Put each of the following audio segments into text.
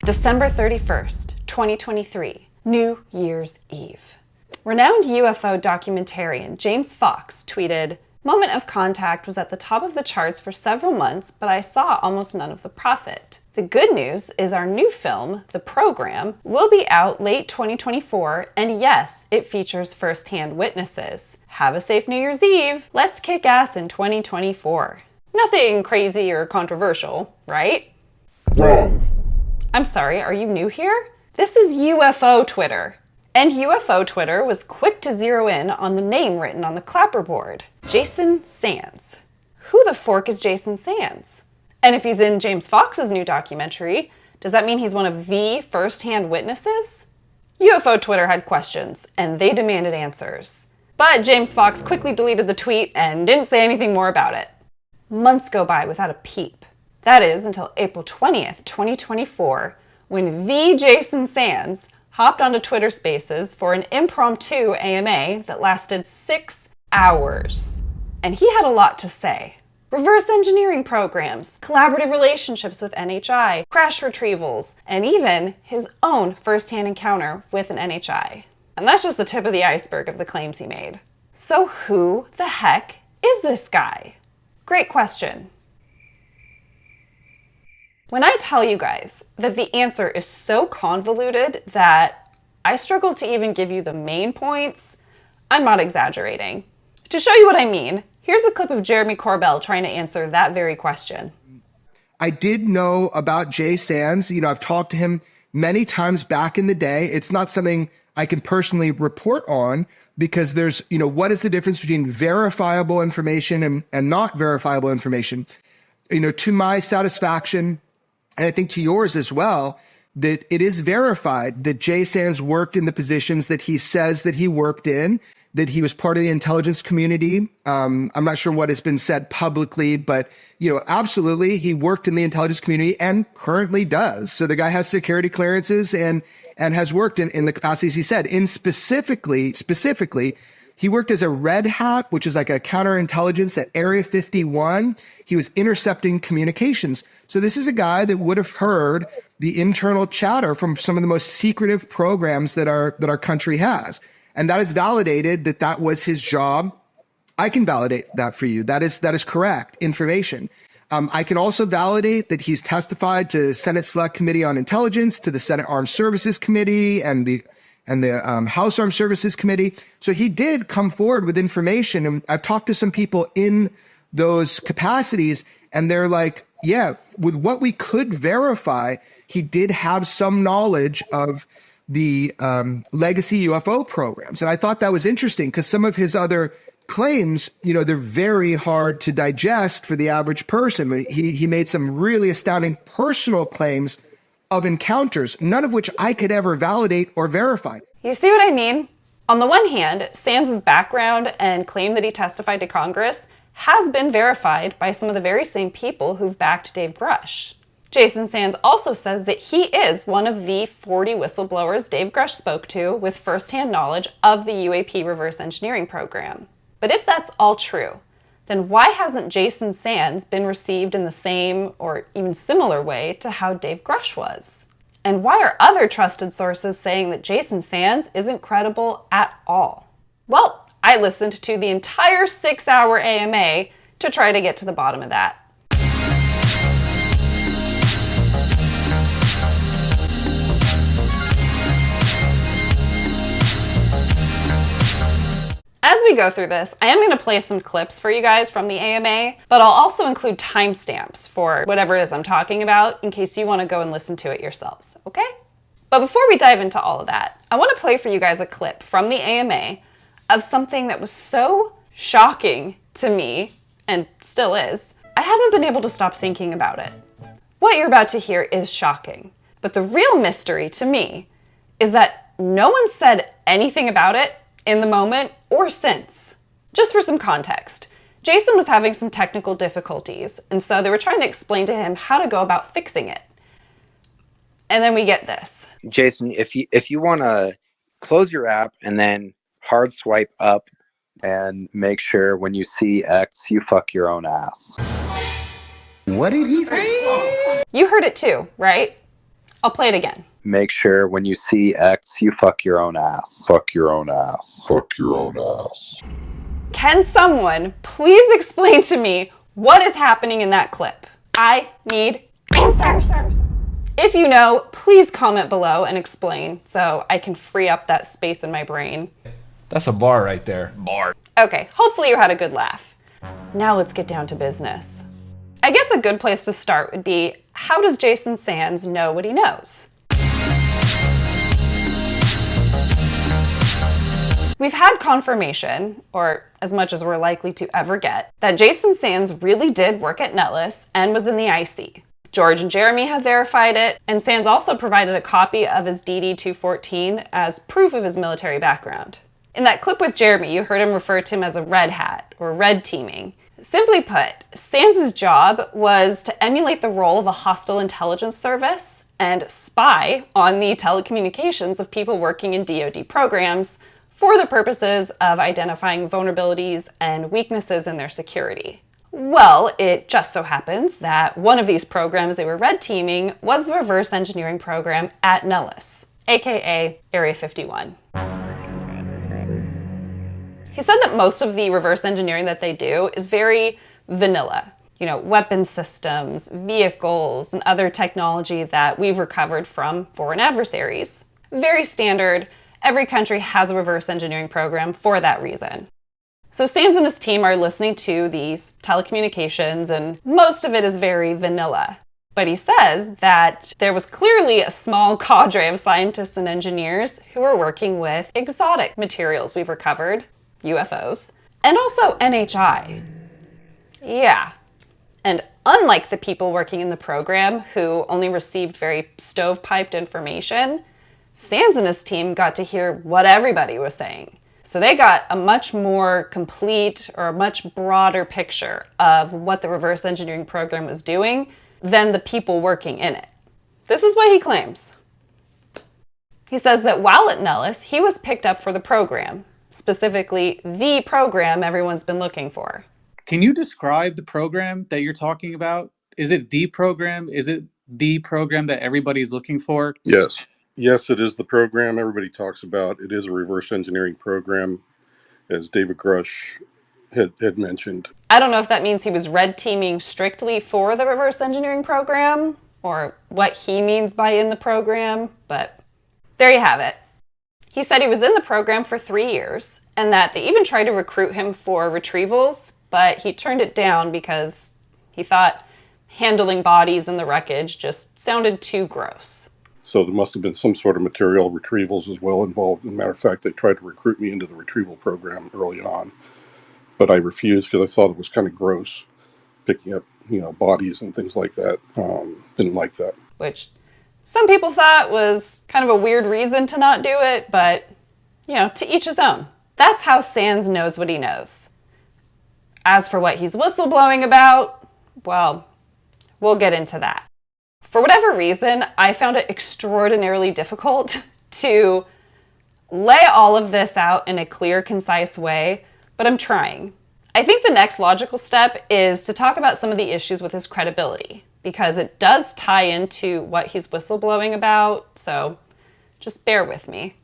December 31st, 2023, New Year's Eve. Renowned UFO documentarian James Fox tweeted, "Moment of Contact was at the top of the charts for several months, but I saw almost none of the profit. The good news is our new film, The Program, will be out late 2024, and yes, it features first-hand witnesses. Have a safe New Year's Eve. Let's kick ass in 2024. Nothing crazy or controversial, right? Wrong. I'm sorry, are you new here? This is UFO Twitter. And UFO Twitter was quick to zero in on the name written on the clapperboard, Jason SANDS. Who the fork is Jason SANDS? And if he's in James Fox's new documentary, does that mean he's one of the first-hand witnesses? UFO Twitter had questions, and they demanded answers. But James Fox quickly deleted the tweet and didn't say anything more about it. Months go by without a peep. That is until April 20th, 2024, when the Jason SANDS hopped onto Twitter Spaces for an impromptu AMA that lasted 6 hours. And he had a lot to say. Reverse engineering programs, collaborative relationships with NHI, crash retrievals, and even his own first-hand encounter with an NHI. And that's just the tip of the iceberg of the claims he made. So who the heck is this guy? Great question. When I tell you guys that the answer is so convoluted that I struggle to even give you the main points, I'm not exaggerating. To show you what I mean, here's a clip of Jeremy Corbell trying to answer that very question. I did know about Jay SANDS. I've talked to him many times back in the day. It's not something I can personally report on because there's, what is the difference between verifiable information and not verifiable information? To my satisfaction, and I think to yours as well, that it is verified that Jay SANDS worked in the positions that he says that he worked in, that he was part of the intelligence community. I'm not sure what has been said publicly, but absolutely, he worked in the intelligence community and currently does. So the guy has security clearances and has worked in the capacities he said. In specifically, he worked as a Red Hat, which is like a counterintelligence at Area 51. He was intercepting communications. So this is a guy that would have heard the internal chatter from some of the most secretive programs that our country has. And that is validated that was his job. I can validate that for you. That is correct information. I can also validate that he's testified to Senate Select Committee on Intelligence, to the Senate Armed Services Committee, and the House Armed Services Committee. So he did come forward with information. And I've talked to some people in those capacities, and they're like, yeah, with what we could verify, he did have some knowledge of the legacy UFO programs. And I thought that was interesting because some of his other claims, they're very hard to digest for the average person. He made some really astounding personal claims of encounters, none of which I could ever validate or verify. You see what I mean? On the one hand, SANDS' background and claim that he testified to Congress has been verified by some of the very same people who've backed Dave Grusch. Jason SANDS also says that he is one of the 40 whistleblowers Dave Grusch spoke to with firsthand knowledge of the UAP reverse engineering program. But if that's all true, then why hasn't Jason SANDS been received in the same or even similar way to how Dave Grusch was? And why are other trusted sources saying that Jason SANDS isn't credible at all? Well, I listened to the entire 6-hour AMA to try to get to the bottom of that. As we go through this, I am going to play some clips for you guys from the AMA, but I'll also include timestamps for whatever it is I'm talking about in case you want to go and listen to it yourselves, okay? But before we dive into all of that, I want to play for you guys a clip from the AMA of something that was so shocking to me, and still is, I haven't been able to stop thinking about it. What you're about to hear is shocking, but the real mystery to me is that no one said anything about it in the moment or since. Just for some context, Jason was having some technical difficulties, and so they were trying to explain to him how to go about fixing it. And then we get this. Jason, if you want to close your app and then hard swipe up and make sure when you see X, you fuck your own ass. What did he say? You heard it too, right? I'll play it again. Make sure when you see X, you fuck your own ass. Fuck your own ass. Fuck your own ass. Can someone please explain to me what is happening in that clip? I need answers. If you know, please comment below and explain so I can free up that space in my brain. That's a bar right there. Bar. Okay, hopefully you had a good laugh. Now let's get down to business. I guess a good place to start would be, how does Jason Sands know what he knows? We've had confirmation, or as much as we're likely to ever get, that Jason Sands really did work at Nellis and was in the IC. George and Jeremy have verified it, and Sands also provided a copy of his DD-214 as proof of his military background. In that clip with Jeremy, you heard him refer to him as a red hat, or red teaming. Simply put, Sands' job was to emulate the role of a hostile intelligence service and spy on the telecommunications of people working in DoD programs for the purposes of identifying vulnerabilities and weaknesses in their security. Well, it just so happens that one of these programs they were red teaming was the reverse engineering program at Nellis, aka Area 51. He said that most of the reverse engineering that they do is very vanilla. You know, weapon systems, vehicles, and other technology that we've recovered from foreign adversaries. Very standard. Every country has a reverse engineering program for that reason. So Sands and his team are listening to these telecommunications, and most of it is very vanilla. But he says that there was clearly a small cadre of scientists and engineers who were working with exotic materials we've recovered, UFOs, and also NHI. Yeah. And unlike the people working in the program who only received very stovepiped information, Sands and his team got to hear what everybody was saying. So they got a much more complete or a much broader picture of what the reverse engineering program was doing than the people working in it. This is what he claims. He says that while at Nellis, he was picked up for the program, specifically the program everyone's been looking for. Can you describe the program that you're talking about? Is it the program? Is it the program that everybody's looking for? Yes. Yes, it is the program everybody talks about. It is a reverse engineering program, as David Grusch had mentioned. I don't know if that means he was red teaming strictly for the reverse engineering program, or what he means by in the program, but there you have it. He said he was in the program for 3 years, and that they even tried to recruit him for retrievals, but he turned it down because he thought handling bodies in the wreckage just sounded too gross. So there must have been some sort of material retrievals as well involved. As a matter of fact, they tried to recruit me into the retrieval program early on, but I refused because I thought it was kind of gross, picking up, bodies and things like that. Didn't like that. Which some people thought was kind of a weird reason to not do it, but, to each his own. That's how Sands knows what he knows. As for what he's whistleblowing about, well, we'll get into that. For whatever reason, I found it extraordinarily difficult to lay all of this out in a clear, concise way, but I'm trying. I think the next logical step is to talk about some of the issues with his credibility, because it does tie into what he's whistleblowing about, so just bear with me.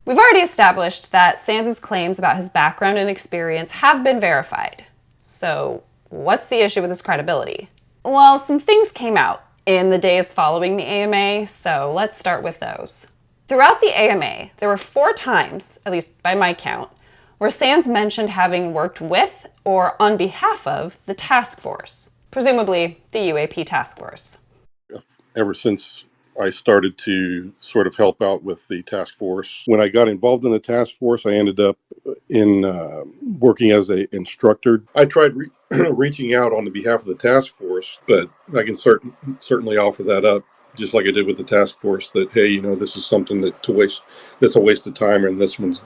We've already established that Sands' claims about his background and experience have been verified. So what's the issue with his credibility? Well, some things came out in the days following the AMA, so let's start with those. Throughout the AMA, there were 4 times, at least by my count, where Sands mentioned having worked with or on behalf of the task force, presumably the UAP task force. Ever since I started to sort of help out with the task force, when I got involved in the task force, I ended up in working as an instructor. I tried reaching out on the behalf of the task force, but I can certainly offer that up, just like I did with the task force, that, hey, this is something that's a waste of time, and this one's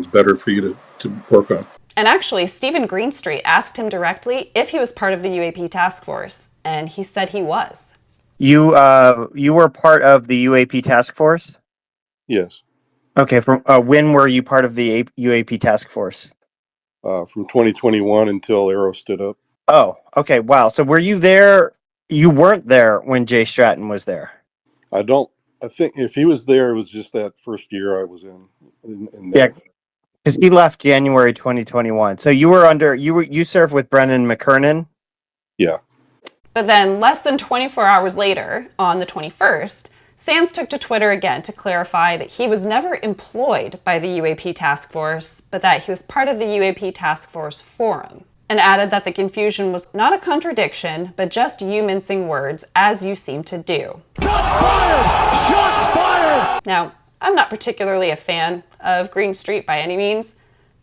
better for you to work on. And actually, Stephen Greenstreet asked him directly if he was part of the UAP task force, and he said he was. You were part of the UAP task force? Yes. Okay. From when were you part of the UAP task force? From 2021 until Arrow stood up. Oh, okay. Wow. So were you there? You weren't there when Jay Stratton was there. I think if he was there, it was just that first year I was in Yeah, there. because he left January 2021. So you served with Brennan McKernan. Yeah. But then, less than 24 hours later, on the 21st, SANS took to Twitter again to clarify that he was never employed by the UAP Task Force, but that he was part of the UAP Task Force Forum, and added that the confusion was not a contradiction, but just you mincing words, as you seem to do. Shots fired! Shots fired! Now, I'm not particularly a fan of Greenstreet by any means,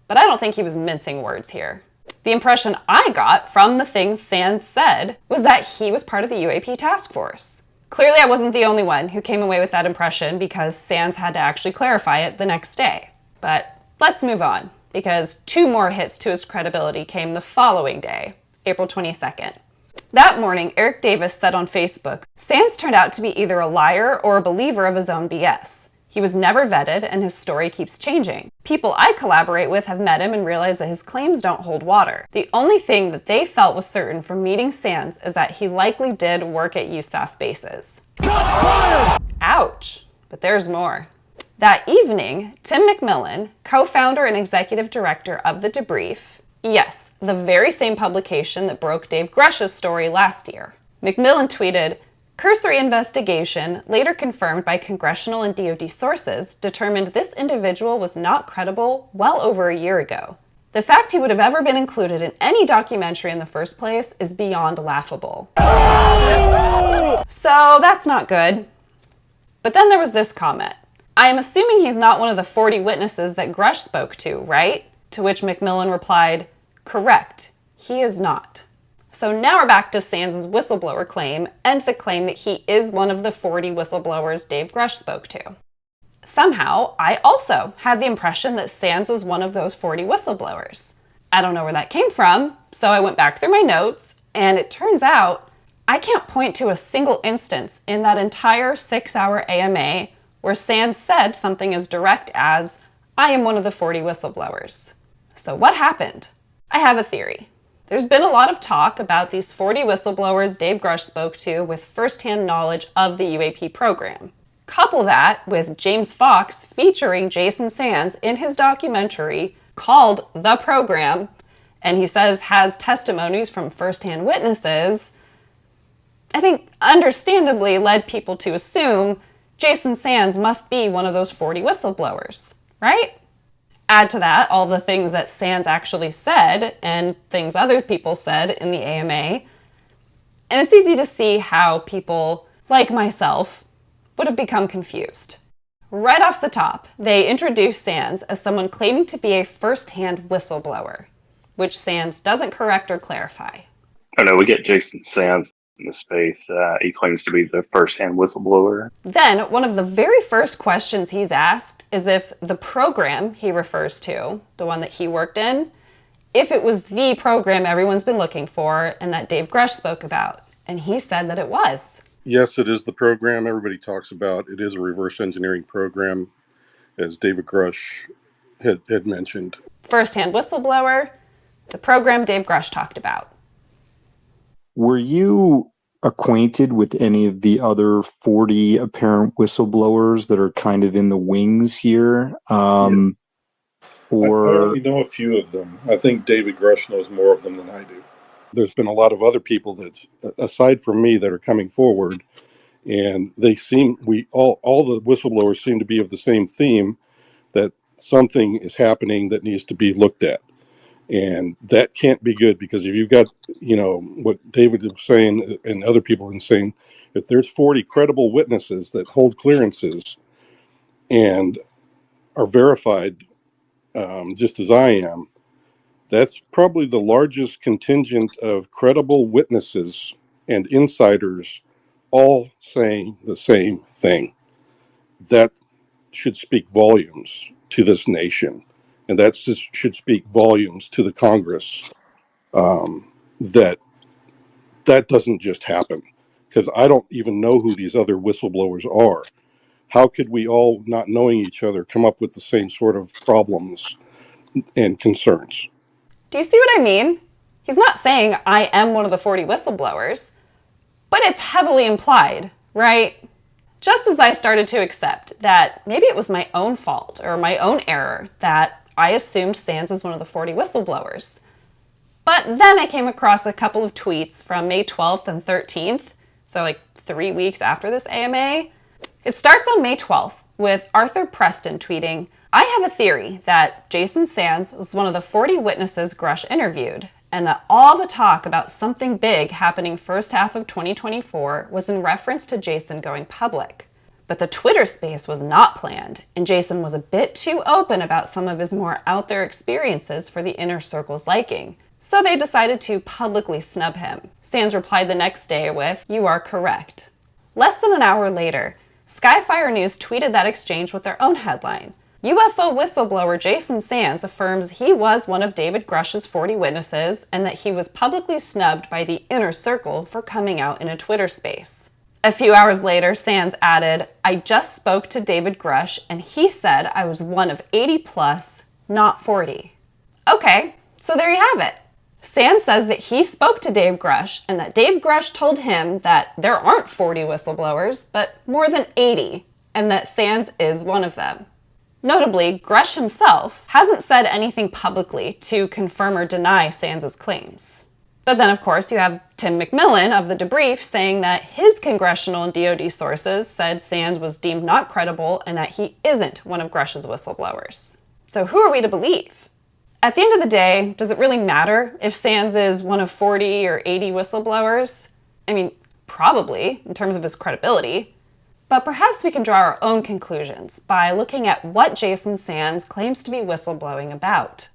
but I don't think he was mincing words here. The impression I got from the things SANS said was that he was part of the UAP task force. Clearly, I wasn't the only one who came away with that impression because SANS had to actually clarify it the next day. But let's move on, because 2 more hits to his credibility came the following day, April 22nd. That morning, Eric Davis said on Facebook, SANS turned out to be either a liar or a believer of his own BS. He was never vetted, and his story keeps changing. People I collaborate with have met him and realized that his claims don't hold water. The only thing that they felt was certain from meeting SANS is that he likely did work at USAF bases. Shots fired! Ouch. But there's more. That evening, Tim McMillan, co-founder and executive director of The Debrief, yes, the very same publication that broke Dave Grusch's story last year, McMillan tweeted, "Cursory investigation, later confirmed by congressional and DoD sources, determined this individual was not credible well over a year ago. The fact he would have ever been included in any documentary in the first place is beyond laughable." So that's not good. But then there was this comment. "I am assuming he's not one of the 40 witnesses that Grusch spoke to, right?" To which McMillan replied, "Correct, he is not." So now we're back to SANS' whistleblower claim and the claim that he is one of the 40 whistleblowers Dave Grusch spoke to. Somehow, I also had the impression that SANS was one of those 40 whistleblowers. I don't know where that came from, so I went back through my notes, and it turns out I can't point to a single instance in that entire 6-hour AMA where SANS said something as direct as, "I am one of the 40 whistleblowers." So what happened? I have a theory. There's been a lot of talk about these 40 whistleblowers Dave Grusch spoke to with firsthand knowledge of the UAP program. Couple that with James Fox featuring Jason Sands in his documentary called The Program, and he says has testimonies from firsthand witnesses, I think understandably led people to assume Jason Sands must be one of those 40 whistleblowers, right? Add to that all the things that SANS actually said and things other people said in the AMA, and it's easy to see how people like myself would have become confused. Right off the top, they introduced SANS as someone claiming to be a first-hand whistleblower, which SANS doesn't correct or clarify. I know we get Jason Sands in the space. He claims to be the first-hand whistleblower. Then, one of the very first questions he's asked is if the program he refers to, the one that he worked in, if it was the program everyone's been looking for and that Dave Grusch spoke about. And he said that it was. Yes, it is the program everybody talks about. It is a reverse engineering program, as David Grusch had mentioned. First-hand whistleblower, the program Dave Grusch talked about. Were you acquainted with any of the other 40 apparent whistleblowers that are kind of in the wings here? I Or only know a few of them. I think David Grusch knows more of them than I do. There's been a lot of other people that, aside from me, that are coming forward, and all the whistleblowers seem to be of the same theme, that something is happening that needs to be looked at. And that can't be good, because if you've got, what David was saying and other people have been saying, if there's 40 credible witnesses that hold clearances and are verified, just as I am, that's probably the largest contingent of credible witnesses and insiders all saying the same thing. That should speak volumes to this nation. And that should speak volumes to the Congress, that doesn't just happen. Because I don't even know who these other whistleblowers are. How could we all, not knowing each other, come up with the same sort of problems and concerns? Do you see what I mean? He's not saying I am one of the 40 whistleblowers, but it's heavily implied, right? Just as I started to accept that maybe it was my own fault or my own error that I assumed SANDS was one of the 40 whistleblowers. But then I came across a couple of tweets from May 12th and 13th, so like 3 weeks after this AMA. It starts on May 12th with Arthur Preston tweeting, "I have a theory that Jason SANDS was one of the 40 witnesses Grusch interviewed, and that all the talk about something big happening first half of 2024 was in reference to Jason going public. But the Twitter space was not planned, and Jason was a bit too open about some of his more out there experiences for the inner circle's liking. So they decided to publicly snub him." SANDS replied the next day with, "You are correct." Less than an hour later, Skyfire News tweeted that exchange with their own headline. UFO whistleblower Jason SANDS affirms he was one of David Grusch's 40 witnesses and that he was publicly snubbed by the inner circle for coming out in a Twitter space. A few hours later, SANDS added, "I just spoke to David Grusch and he said I was one of 80 plus, not 40. Okay, so there you have it. SANDS says that he spoke to Dave Grusch and that Dave Grusch told him that there aren't 40 whistleblowers, but more than 80, and that SANDS is one of them. Notably, Grusch himself hasn't said anything publicly to confirm or deny SANDS' claims. But then, of course, you have Tim McMillan of The Debrief saying that his congressional and DoD sources said SANDS was deemed not credible and that he isn't one of Grusch's whistleblowers. So who are we to believe? At the end of the day, does it really matter if SANDS is one of 40 or 80 whistleblowers? I mean, probably, in terms of his credibility. But perhaps we can draw our own conclusions by looking at what Jason SANDS claims to be whistleblowing about.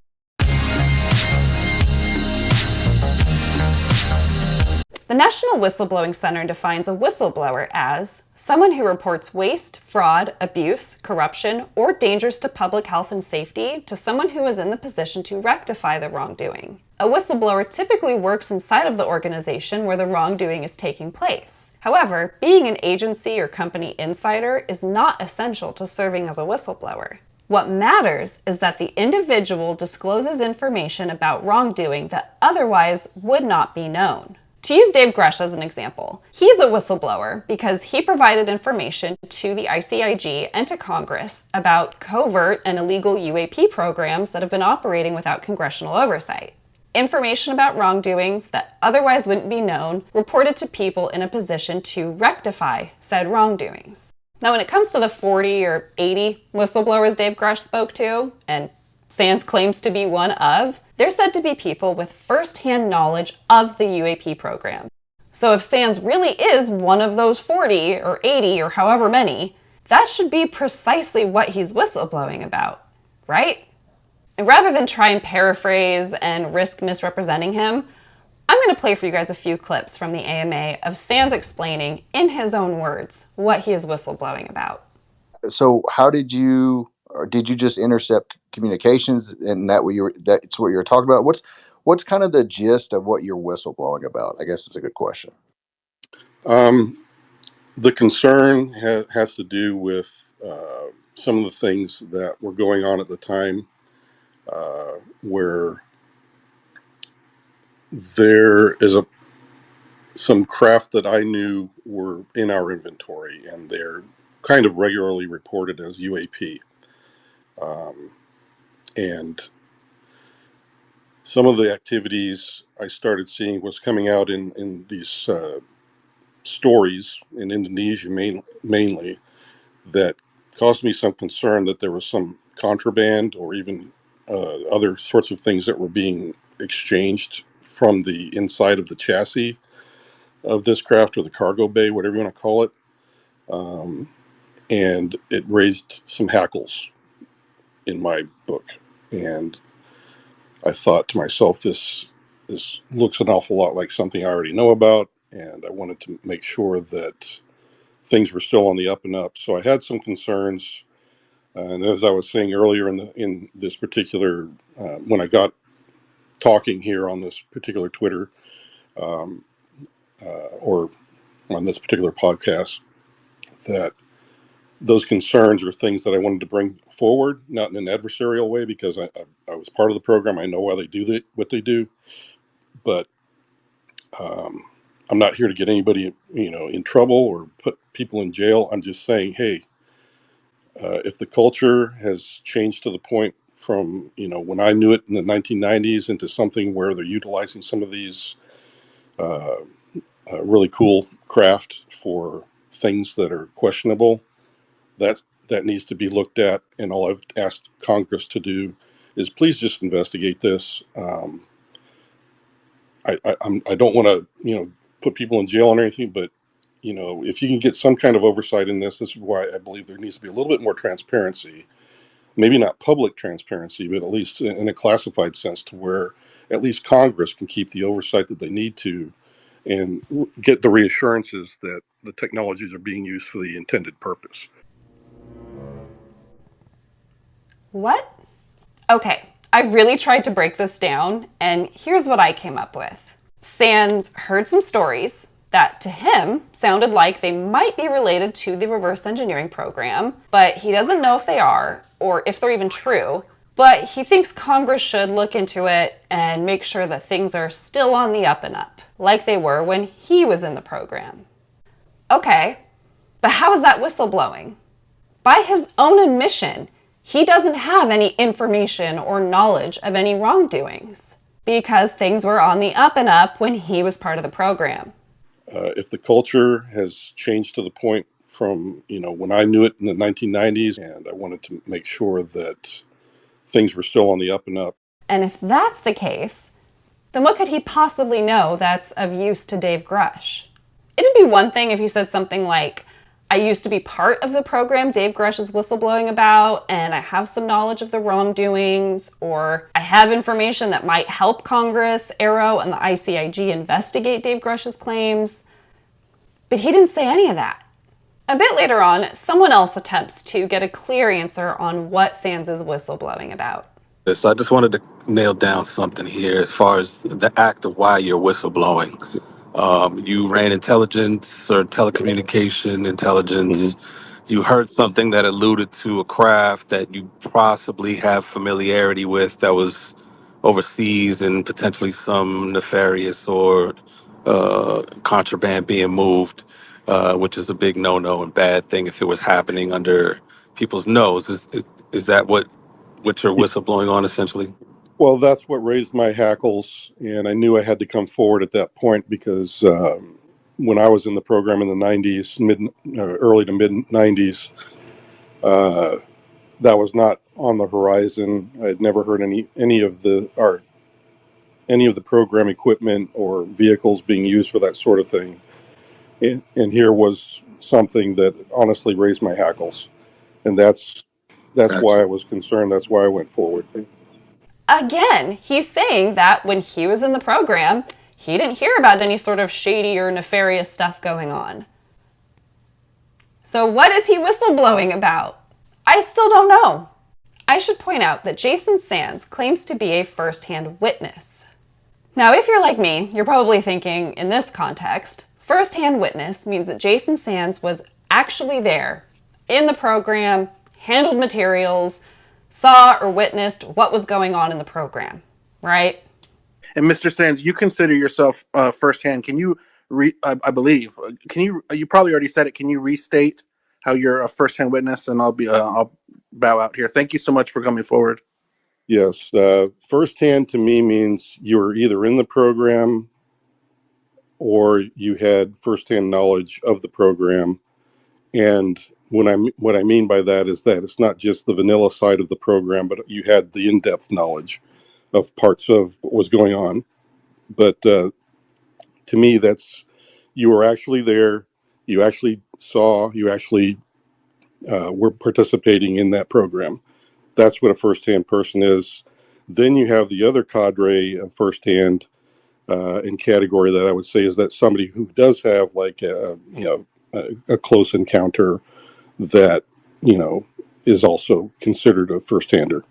The National Whistleblowing Center defines a whistleblower as someone who reports waste, fraud, abuse, corruption, or dangers to public health and safety to someone who is in the position to rectify the wrongdoing. A whistleblower typically works inside of the organization where the wrongdoing is taking place. However, being an agency or company insider is not essential to serving as a whistleblower. What matters is that the individual discloses information about wrongdoing that otherwise would not be known. To use Dave Grusch as an example, he's a whistleblower because he provided information to the ICIG and to Congress about covert and illegal UAP programs that have been operating without congressional oversight. Information about wrongdoings that otherwise wouldn't be known reported to people in a position to rectify said wrongdoings. Now, when it comes to the 40 or 80 whistleblowers Dave Grusch spoke to, and SANDS claims to be one of, they're said to be people with first-hand knowledge of the UAP program. So if SANDS really is one of those 40 or 80 or however many, that should be precisely what he's whistleblowing about, right? And rather than try and paraphrase and risk misrepresenting him, I'm going to play for you guys a few clips from the AMA of SANDS explaining, in his own words, what he is whistleblowing about. So how did you, or did you just intercept communications and that's what you were talking about? What's kind of the gist of what you're whistleblowing about? I guess it's a good question. The concern has to do with some of the things that were going on at the time, where there is some craft that I knew were in our inventory, and they're kind of regularly reported as UAP. And some of the activities I started seeing was coming out in these stories in Indonesia mainly that caused me some concern that there was some contraband or even other sorts of things that were being exchanged from the inside of the chassis of this craft, or the cargo bay, whatever you want to call it. And it raised some hackles in my book. And I thought to myself, this looks an awful lot like something I already know about, and I wanted to make sure that things were still on the up and up. So I had some concerns, and as I was saying earlier in this particular, when I got talking here on this particular Twitter, or on this particular podcast, that those concerns are things that I wanted to bring forward, not in an adversarial way, because I was part of the program. I know why they do what they do, but I'm not here to get anybody, in trouble or put people in jail. I'm just saying, hey, if the culture has changed to the point from, when I knew it in the 1990s into something where they're utilizing some of these really cool craft for things that are questionable, that needs to be looked at. And all I've asked Congress to do is please just investigate this. I don't want to, put people in jail or anything, but if you can get some kind of oversight in this is why I believe there needs to be a little bit more transparency. Maybe not public transparency, but at least in a classified sense, to where at least Congress can keep the oversight that they need to and get the reassurances that the technologies are being used for the intended purpose. What? Okay, I really tried to break this down, and here's what I came up with. SANS heard some stories that to him sounded like they might be related to the reverse engineering program, but he doesn't know if they are or if they're even true. But he thinks Congress should look into it and make sure that things are still on the up and up, like they were when he was in the program. Okay, but how is that whistleblowing? By his own admission, he doesn't have any information or knowledge of any wrongdoings because things were on the up and up when he was part of the program. If the culture has changed to the point from, when I knew it in the 1990s, and I wanted to make sure that things were still on the up and up. And if that's the case, then what could he possibly know that's of use to Dave Grusch? It'd be one thing if he said something like, I used to be part of the program Dave Grusch is whistleblowing about, and I have some knowledge of the wrongdoings, or I have information that might help Congress, Arrow, and the ICIG investigate Dave Grusch's claims. But he didn't say any of that. A bit later on, someone else attempts to get a clear answer on what SANS is whistleblowing about. So I just wanted to nail down something here as far as the act of why you're whistleblowing. You ran intelligence or telecommunication intelligence. Mm-hmm. You heard something that alluded to a craft that you possibly have familiarity with that was overseas and potentially some nefarious or contraband being moved, which is a big no-no and bad thing if it was happening under people's nose. Is that what you're whistleblowing on, essentially? Well, that's what raised my hackles, and I knew I had to come forward at that point because when I was in the program in the 90s, early to mid 90s, that was not on the horizon. I had never heard any of the program equipment or vehicles being used for that sort of thing, and here was something that honestly raised my hackles, and that's why I was concerned. That's why I went forward. Again, he's saying that when he was in the program, he didn't hear about any sort of shady or nefarious stuff going on. So what is he whistleblowing about? I still don't know. I should point out that Jason Sands claims to be a first-hand witness. Now, if you're like me, you're probably thinking, in this context, first-hand witness means that Jason Sands was actually there, in the program, handled materials, saw or witnessed what was going on in the program, right? And Mr. Sands, you consider yourself firsthand. Can you, I believe, you probably already said it. Can you restate how you're a firsthand witness? And I'll bow out here. Thank you so much for coming forward. Yes. Firsthand to me means you were either in the program or you had firsthand knowledge of the program. And what I mean by that is that it's not just the vanilla side of the program, but you had the in-depth knowledge of parts of what was going on. But to me, that's, you were actually there, you actually saw, you actually were participating in that program. That's what a firsthand person is. Then you have the other cadre of firsthand in category that I would say is that somebody who does have like a close encounter that, is also considered a first-hander.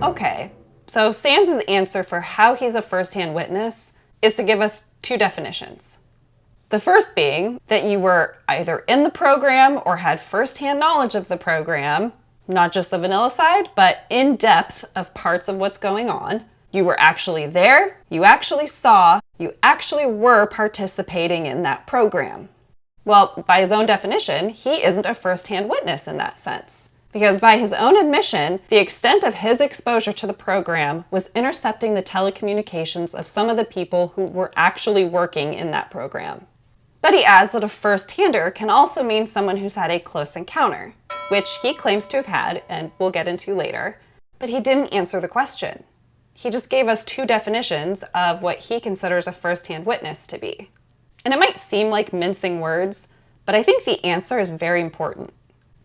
Okay, so Sands' answer for how he's a first-hand witness is to give us two definitions. The first being that you were either in the program or had first-hand knowledge of the program, not just the vanilla side, but in depth of parts of what's going on. You were actually there, you actually saw, you actually were participating in that program. Well, by his own definition, he isn't a first-hand witness in that sense. Because by his own admission, the extent of his exposure to the program was intercepting the telecommunications of some of the people who were actually working in that program. But he adds that a first-hander can also mean someone who's had a close encounter, which he claims to have had, and we'll get into later, but he didn't answer the question. He just gave us two definitions of what he considers a first-hand witness to be. And it might seem like mincing words, but I think the answer is very important.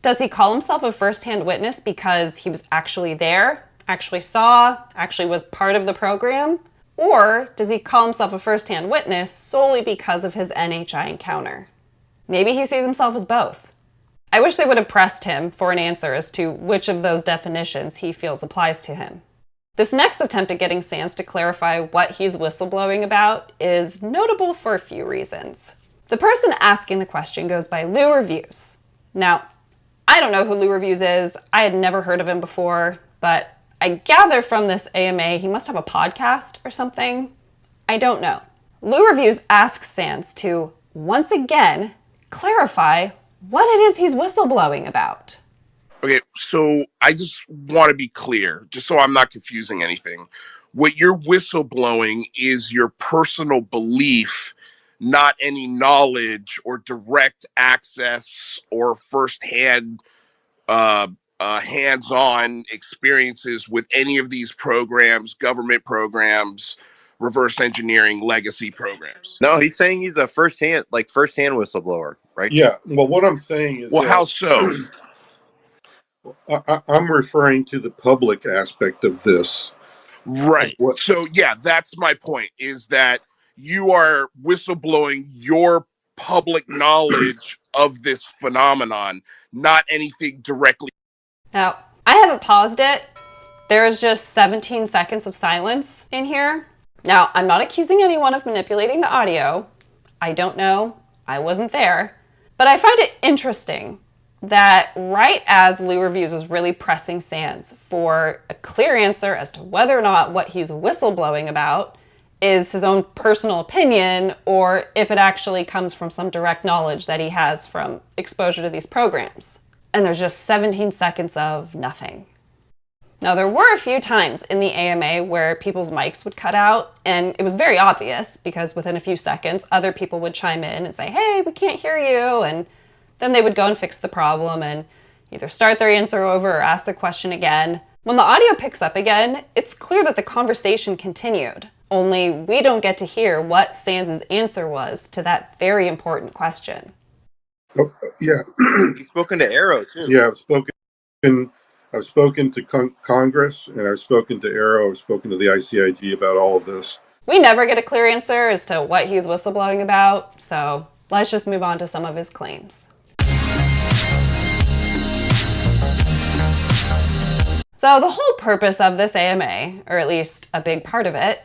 Does he call himself a first-hand witness because he was actually there, actually saw, actually was part of the program? Or does he call himself a first-hand witness solely because of his NHI encounter? Maybe he sees himself as both. I wish they would have pressed him for an answer as to which of those definitions he feels applies to him. This next attempt at getting SANS to clarify what he's whistleblowing about is notable for a few reasons. The person asking the question goes by Lou Reviews. Now, I don't know who Lou Reviews is. I had never heard of him before, but I gather from this AMA he must have a podcast or something. I don't know. Lou Reviews asks SANS to, once again, clarify what it is he's whistleblowing about. Okay, so I just want to be clear, just so I'm not confusing anything. What you're whistleblowing is your personal belief, not any knowledge or direct access or firsthand hands-on experiences with any of these programs, government programs, reverse engineering, legacy programs. No, he's saying he's a first-hand whistleblower, right? Yeah. Well, what I'm saying is, well, how so? I'm referring to the public aspect of this. Right. So, yeah, that's my point, is that you are whistleblowing your public knowledge of this phenomenon, not anything directly. Now, I haven't paused it. There is just 17 seconds of silence in here. Now, I'm not accusing anyone of manipulating the audio. I don't know. I wasn't there. But I find it interesting that right as Lou Reviews was really pressing SANS for a clear answer as to whether or not what he's whistleblowing about is his own personal opinion or if it actually comes from some direct knowledge that he has from exposure to these programs. And there's just 17 seconds of nothing. Now, there were a few times in the AMA where people's mics would cut out, and it was very obvious because within a few seconds, other people would chime in and say, hey, we can't hear you, and then they would go and fix the problem and either start their answer over or ask the question again. When the audio picks up again, it's clear that the conversation continued, only we don't get to hear what SANS' answer was to that very important question. Oh, yeah. He's spoken to Arrow, too. Yeah, I've spoken to Congress, and I've spoken to Arrow, I've spoken to the ICIG about all of this. We never get a clear answer as to what he's whistleblowing about, so let's just move on to some of his claims. So the whole purpose of this AMA, or at least a big part of it,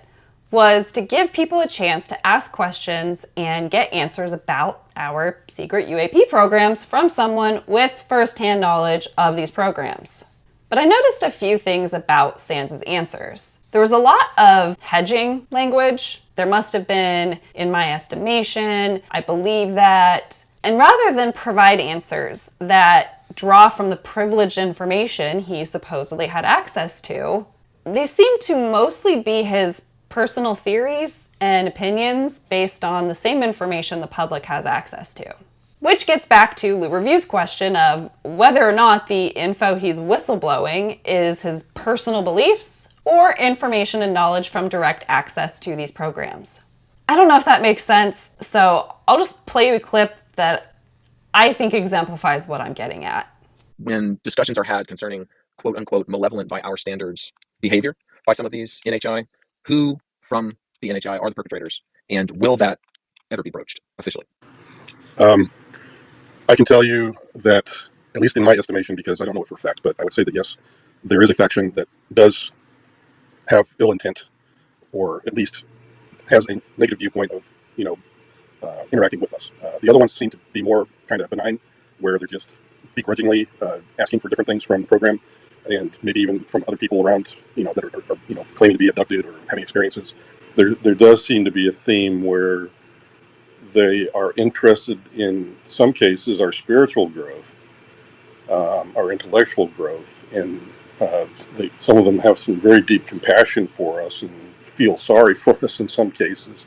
was to give people a chance to ask questions and get answers about our secret UAP programs from someone with first-hand knowledge of these programs. But I noticed a few things about SANS' answers. There was a lot of hedging language. There must have been, in my estimation, I believe that, and rather than provide answers that draw from the privileged information he supposedly had access to, they seem to mostly be his personal theories and opinions based on the same information the public has access to. Which gets back to Lou Review's question of whether or not the info he's whistleblowing is his personal beliefs or information and knowledge from direct access to these programs. I don't know if that makes sense, so I'll just play you a clip that I think exemplifies what I'm getting at. When discussions are had concerning quote unquote malevolent by our standards behavior by some of these NHI, who from the NHI are the perpetrators, and will that ever be broached officially? I can tell you that, at least in my estimation, because I don't know it for a fact, but I would say that yes, there is a faction that does have ill intent, or at least has a negative viewpoint of, interacting with us. The other ones seem to be more kind of benign, where they're just begrudgingly asking for different things from the program. and maybe even from other people around, that are claiming to be abducted or having experiences. There does seem to be a theme where they are interested in some cases our spiritual growth, our intellectual growth, and some of them have some very deep compassion for us and feel sorry for us in some cases.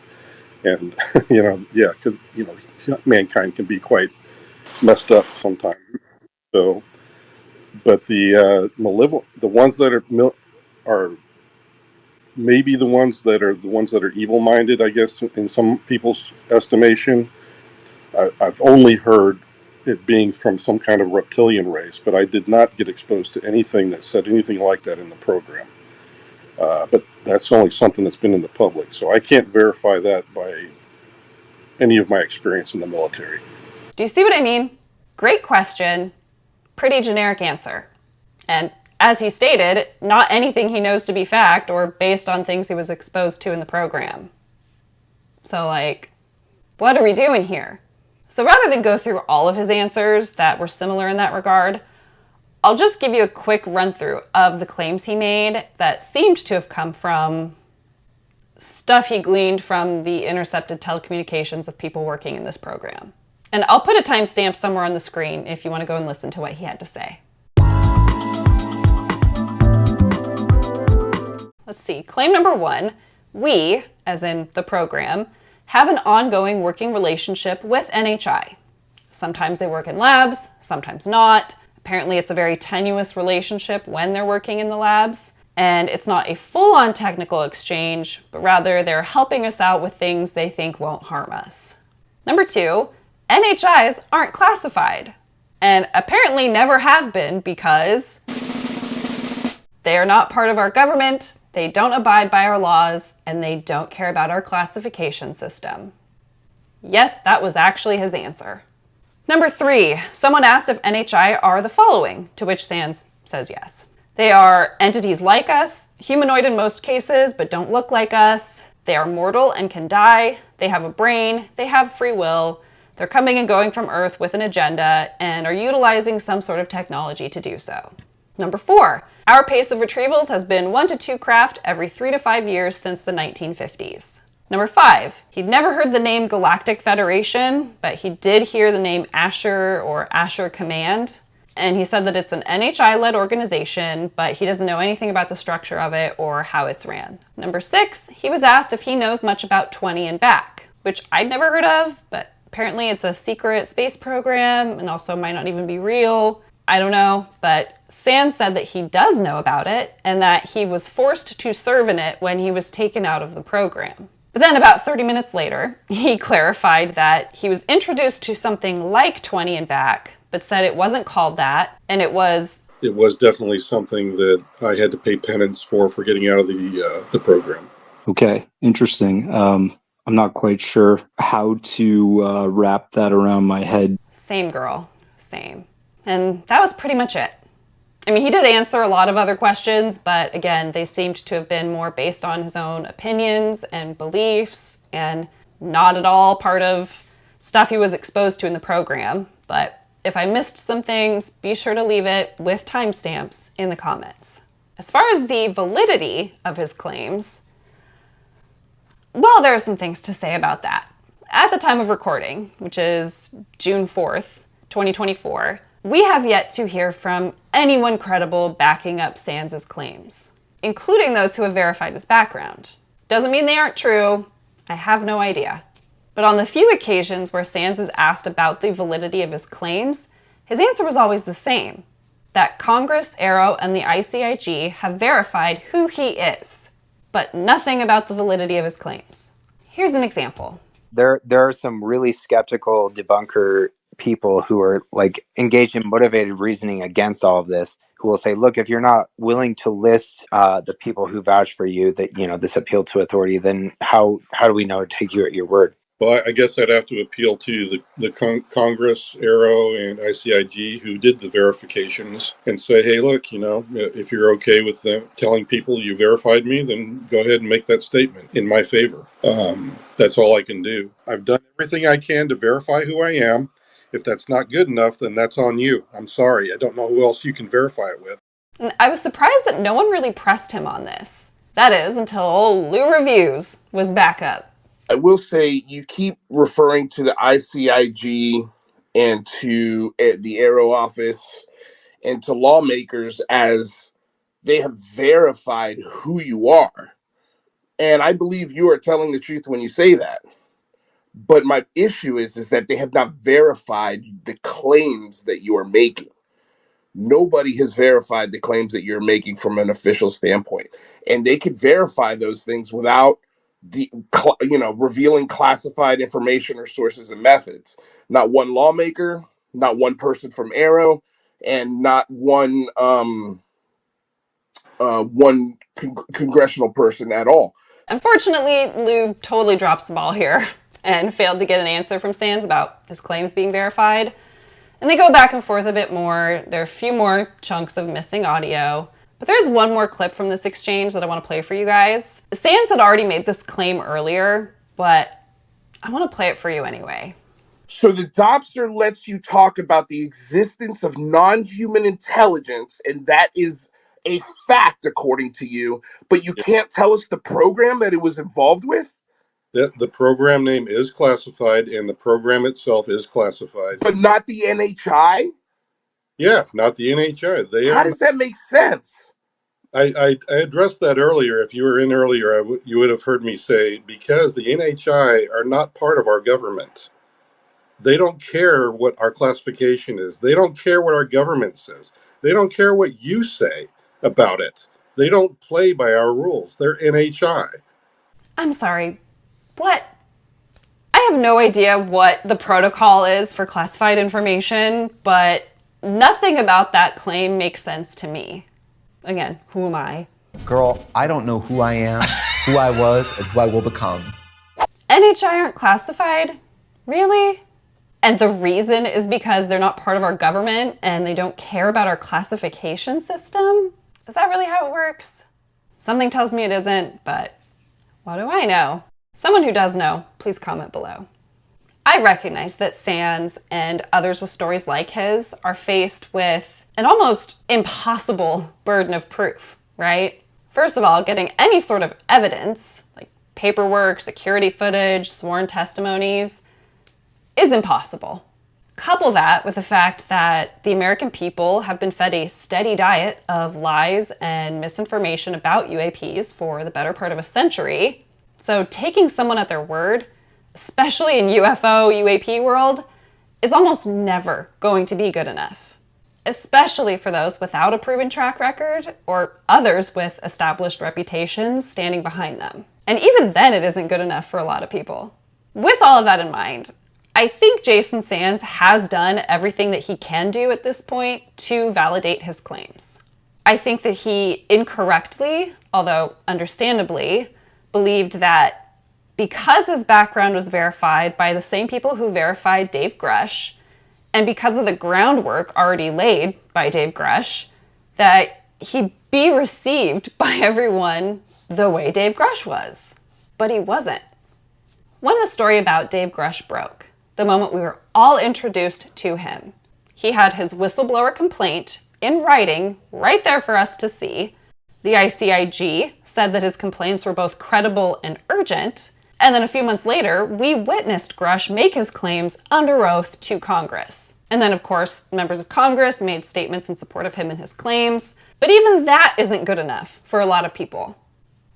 And because mankind can be quite messed up sometimes. So, but the malevolent, the ones that are maybe the ones that are evil-minded, I guess, in some people's estimation. I've only heard it being from some kind of reptilian race, but I did not get exposed to anything that said anything like that in the program. But that's only something that's been in the public, so I can't verify that by any of my experience in the military. Do you see what I mean? Great question, pretty generic answer. And as he stated, not anything he knows to be fact or based on things he was exposed to in the program. So what are we doing here? So rather than go through all of his answers that were similar in that regard, I'll just give you a quick run through of the claims he made that seemed to have come from stuff he gleaned from the intercepted telecommunications of people working in this program. And I'll put a timestamp somewhere on the screen if you want to go and listen to what he had to say. Let's see, claim number 1, we, as in the program, have an ongoing working relationship with NHI. Sometimes they work in labs, sometimes not. Apparently it's a very tenuous relationship when they're working in the labs, and it's not a full-on technical exchange, but rather they're helping us out with things they think won't harm us. Number 2, NHIs aren't classified, and apparently never have been because they are not part of our government, they don't abide by our laws, and they don't care about our classification system. Yes, that was actually his answer. Number 3, someone asked if NHI are the following, to which SANS says yes. They are entities like us, humanoid in most cases, but don't look like us. They are mortal and can die. They have a brain. They have free will. They're coming and going from Earth with an agenda and are utilizing some sort of technology to do so. Number 4, our pace of retrievals has been 1 to 2 craft every 3 to 5 years since the 1950s. Number 5, he'd never heard the name Galactic Federation, but he did hear the name Asher or Asher Command. And he said that it's an NHI-led organization, but he doesn't know anything about the structure of it or how it's ran. Number 6, he was asked if he knows much about 20 and back, which I'd never heard of, but apparently it's a secret space program and also might not even be real. I don't know, but SANS said that he does know about it and that he was forced to serve in it when he was taken out of the program. But then about 30 minutes later, he clarified that he was introduced to something like 20 and back, but said it wasn't called that, and it was definitely something that I had to pay penance for getting out of the program. Okay, interesting. I'm not quite sure how to wrap that around my head. Same girl, same. And that was pretty much it. I mean, he did answer a lot of other questions, but again, they seemed to have been more based on his own opinions and beliefs and not at all part of stuff he was exposed to in the program. But if I missed some things, be sure to leave it with timestamps in the comments. As far as the validity of his claims, well, there are some things to say about that. At the time of recording, which is June 4th, 2024, we have yet to hear from anyone credible backing up SANS' claims, including those who have verified his background. Doesn't mean they aren't true. I have no idea. But on the few occasions where SANS is asked about the validity of his claims, his answer was always the same, that Congress, Aero, and the ICIG have verified who he is, but nothing about the validity of his claims. Here's an example. There are some really skeptical debunker people who are engaged in motivated reasoning against all of this, who will say, look, if you're not willing to list the people who vouch for you, that this appeal to authority, then how do we know to take you at your word? Well, I guess I'd have to appeal to the Congress, Aero, and ICIG who did the verifications and say, hey, look, if you're okay with them telling people you verified me, then go ahead and make that statement in my favor. That's all I can do. I've done everything I can to verify who I am. If that's not good enough, then that's on you. I'm sorry. I don't know who else you can verify it with. And I was surprised that no one really pressed him on this. That is, until old Lou Reviews was back up. I will say you keep referring to the ICIG and to the Aero Office and to lawmakers as they have verified who you are. And I believe you are telling the truth when you say that. But my issue is that they have not verified the claims that you are making. Nobody has verified the claims that you're making from an official standpoint. And they could verify those things without revealing classified information or sources and methods. Not one lawmaker, not one person from Aero, and not one congressional person at all. Unfortunately, Lou totally drops the ball here and failed to get an answer from SANS about his claims being verified. And they go back and forth a bit more. There are a few more chunks of missing audio. But there's one more clip from this exchange that I want to play for you guys. SANS had already made this claim earlier, but I want to play it for you anyway. So the Dobster lets you talk about the existence of non-human intelligence, and that is a fact according to you, but you can't tell us the program that it was involved with? The program name is classified, and the program itself is classified. But not the NHI? Yeah, not the NHI. How does that make sense? I addressed that earlier. If you were in earlier, you would have heard me say, because the NHI are not part of our government. They don't care what our classification is. They don't care what our government says. They don't care what you say about it. They don't play by our rules. They're NHI. I'm sorry, what? I have no idea what the protocol is for classified information, but nothing about that claim makes sense to me. Again, who am I? Girl, I don't know who I am, who I was, and who I will become. NHI aren't classified? Really? And the reason is because they're not part of our government and they don't care about our classification system? Is that really how it works? Something tells me it isn't, but what do I know? Someone who does know, please comment below. I recognize that SANS and others with stories like his are faced with an almost impossible burden of proof, right? First of all, getting any sort of evidence, like paperwork, security footage, sworn testimonies, is impossible. Couple that with the fact that the American people have been fed a steady diet of lies and misinformation about UAPs for the better part of a century. So taking someone at their word, especially in UFO, UAP world, is almost never going to be good enough. Especially for those without a proven track record or others with established reputations standing behind them. And even then it isn't good enough for a lot of people. With all of that in mind, I think Jason SANS has done everything that he can do at this point to validate his claims. I think that he incorrectly, although understandably, believed that because his background was verified by the same people who verified Dave Grusch, and because of the groundwork already laid by Dave Grusch, that he'd be received by everyone the way Dave Grusch was. But he wasn't. When the story about Dave Grusch broke, the moment we were all introduced to him, he had his whistleblower complaint in writing right there for us to see. The ICIG said that his complaints were both credible and urgent, and then a few months later, we witnessed Grusch make his claims under oath to Congress. And then, of course, members of Congress made statements in support of him and his claims, but even that isn't good enough for a lot of people.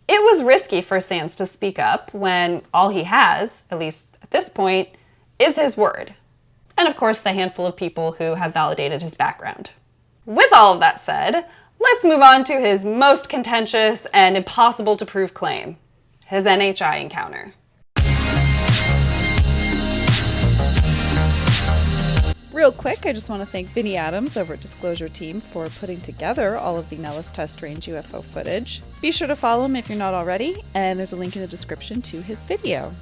It was risky for SANS to speak up when all he has, at least at this point, is his word. And of course, the handful of people who have validated his background. With all of that said, let's move on to his most contentious and impossible to prove claim, his NHI encounter. Real quick, I just want to thank Vinny Adams over at Disclosure Team for putting together all of the Nellis test range UFO footage. Be sure to follow him if you're not already, and there's a link in the description to his video.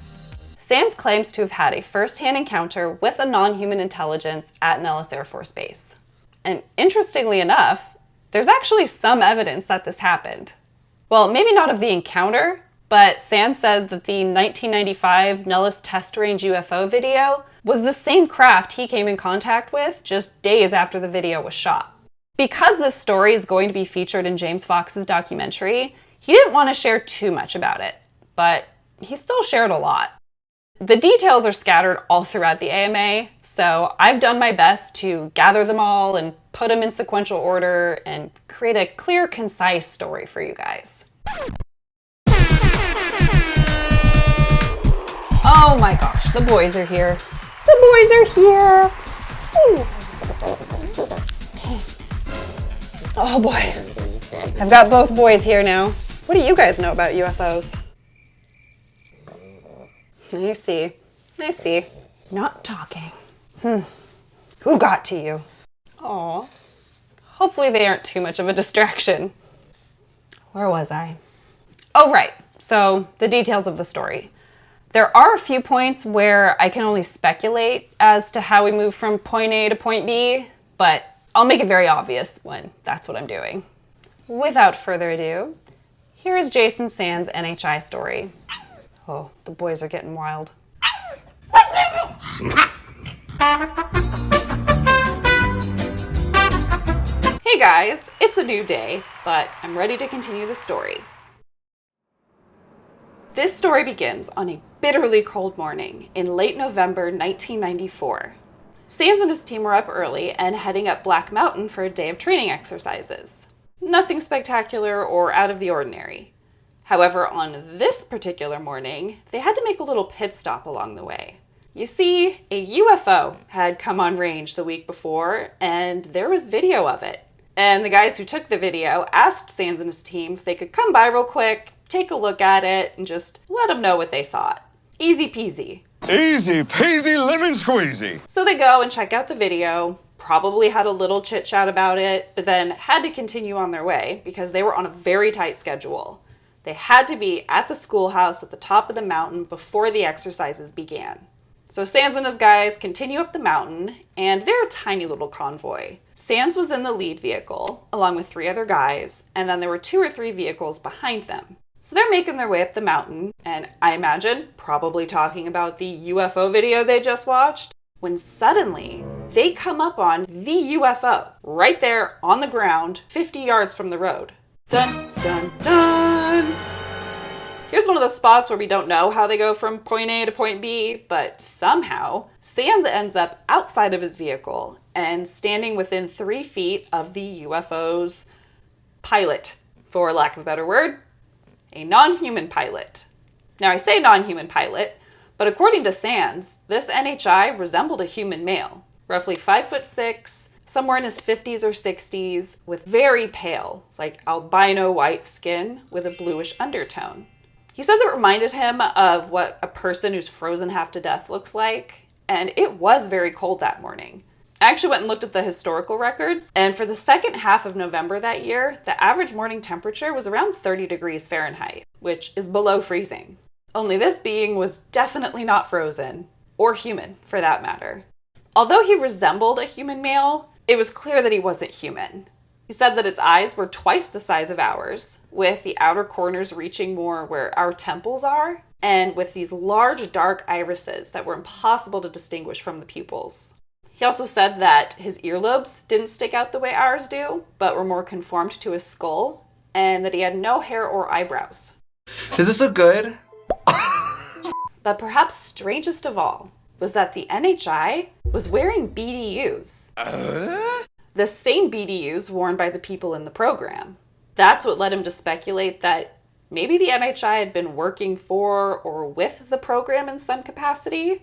SANS claims to have had a first-hand encounter with a non-human intelligence at Nellis Air Force Base. And interestingly enough, there's actually some evidence that this happened. Well, maybe not of the encounter, but SANS said that the 1995 Nellis test range UFO video was the same craft he came in contact with just days after the video was shot. Because this story is going to be featured in James Fox's documentary, he didn't want to share too much about it, but he still shared a lot. The details are scattered all throughout the AMA, so I've done my best to gather them all and put them in sequential order and create a clear, concise story for you guys. Oh my gosh, the boys are here. The boys are here. Ooh. Oh boy, I've got both boys here now. What do you guys know about UFOs? I see. Not talking. Who got to you? Aw. Hopefully they aren't too much of a distraction. Where was I? Oh, right. So, the details of the story. There are a few points where I can only speculate as to how we move from point A to point B, but I'll make it very obvious when that's what I'm doing. Without further ado, here is Jason Sands' NHI story. Oh, the boys are getting wild. Hey guys, it's a new day, but I'm ready to continue the story. This story begins on a bitterly cold morning in late November 1994. Sands and his team were up early and heading up Black Mountain for a day of training exercises. Nothing spectacular or out of the ordinary. However, on this particular morning, they had to make a little pit stop along the way. You see, a UFO had come on range the week before, and there was video of it. And the guys who took the video asked Sands and his team if they could come by real quick, take a look at it, and just let them know what they thought. Easy peasy. Easy peasy lemon squeezy. So they go and check out the video, probably had a little chit chat about it, but then had to continue on their way because they were on a very tight schedule. They had to be at the schoolhouse at the top of the mountain before the exercises began. So Sands and his guys continue up the mountain, and they're a tiny little convoy. Sands was in the lead vehicle, along with 3 other guys, and then there were 2 or 3 vehicles behind them. So they're making their way up the mountain, and I imagine probably talking about the UFO video they just watched, when suddenly they come up on the UFO, right there on the ground, 50 yards from the road. Dun, dun, dun! Here's one of the spots where we don't know how they go from point A to point B, but somehow Sands ends up outside of his vehicle and standing within 3 feet of the UFO's pilot, for lack of a better word, a non-human pilot. Now I say non-human pilot, but according to Sands, this NHI resembled a human male, roughly 5'6", somewhere in his 50s or 60s, with very pale, like albino white skin with a bluish undertone. He says it reminded him of what a person who's frozen half to death looks like, and it was very cold that morning. I actually went and looked at the historical records, and for the second half of November that year, the average morning temperature was around 30 degrees Fahrenheit, which is below freezing. Only this being was definitely not frozen, or human for that matter. Although he resembled a human male, it was clear that he wasn't human. He said that its eyes were twice the size of ours, with the outer corners reaching more where our temples are, and with these large dark irises that were impossible to distinguish from the pupils. He also said that his earlobes didn't stick out the way ours do, but were more conformed to his skull, and that he had no hair or eyebrows. Does this look good? But perhaps strangest of all was that the NHI was wearing BDUs. The same BDUs worn by the people in the program. That's what led him to speculate that maybe the NHI had been working for or with the program in some capacity.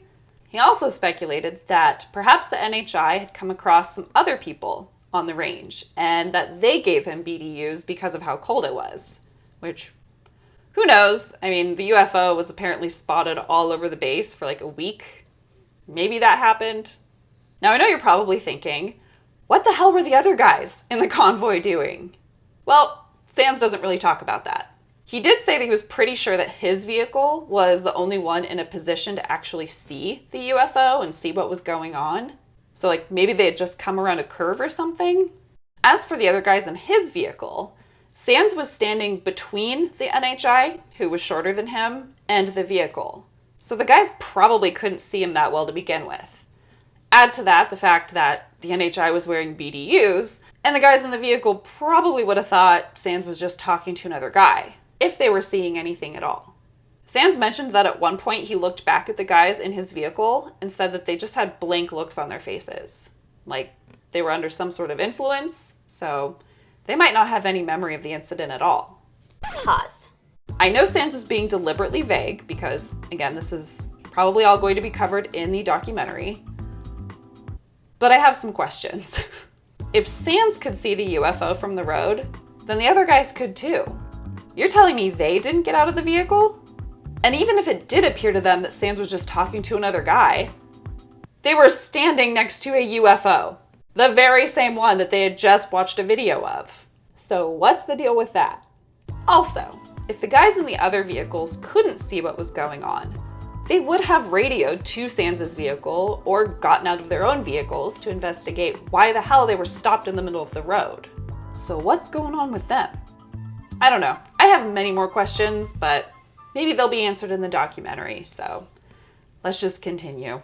He also speculated that perhaps the NHI had come across some other people on the range and that they gave him BDUs because of how cold it was. Which, who knows? I mean, the UFO was apparently spotted all over the base for like a week. Maybe that happened. Now I know you're probably thinking, what the hell were the other guys in the convoy doing? Well, Sands doesn't really talk about that. He did say that he was pretty sure that his vehicle was the only one in a position to actually see the UFO and see what was going on. So like maybe they had just come around a curve or something. As for the other guys in his vehicle, Sands was standing between the NHI, who was shorter than him, and the vehicle. So the guys probably couldn't see him that well to begin with. Add to that the fact that the NHI was wearing BDUs, and the guys in the vehicle probably would have thought Sands was just talking to another guy, if they were seeing anything at all. Sands mentioned that at one point he looked back at the guys in his vehicle and said that they just had blank looks on their faces. Like they were under some sort of influence, so they might not have any memory of the incident at all. Pause. I know Sands is being deliberately vague because, again, this is probably all going to be covered in the documentary. But I have some questions. If Sands could see the UFO from the road, then the other guys could too. You're telling me they didn't get out of the vehicle? And even if it did appear to them that Sands was just talking to another guy, they were standing next to a UFO, the very same one that they had just watched a video of. So what's the deal with that? Also, if the guys in the other vehicles couldn't see what was going on, they would have radioed to Sands' vehicle or gotten out of their own vehicles to investigate why the hell they were stopped in the middle of the road. So what's going on with them? I don't know. I have many more questions, but maybe they'll be answered in the documentary, so let's just continue.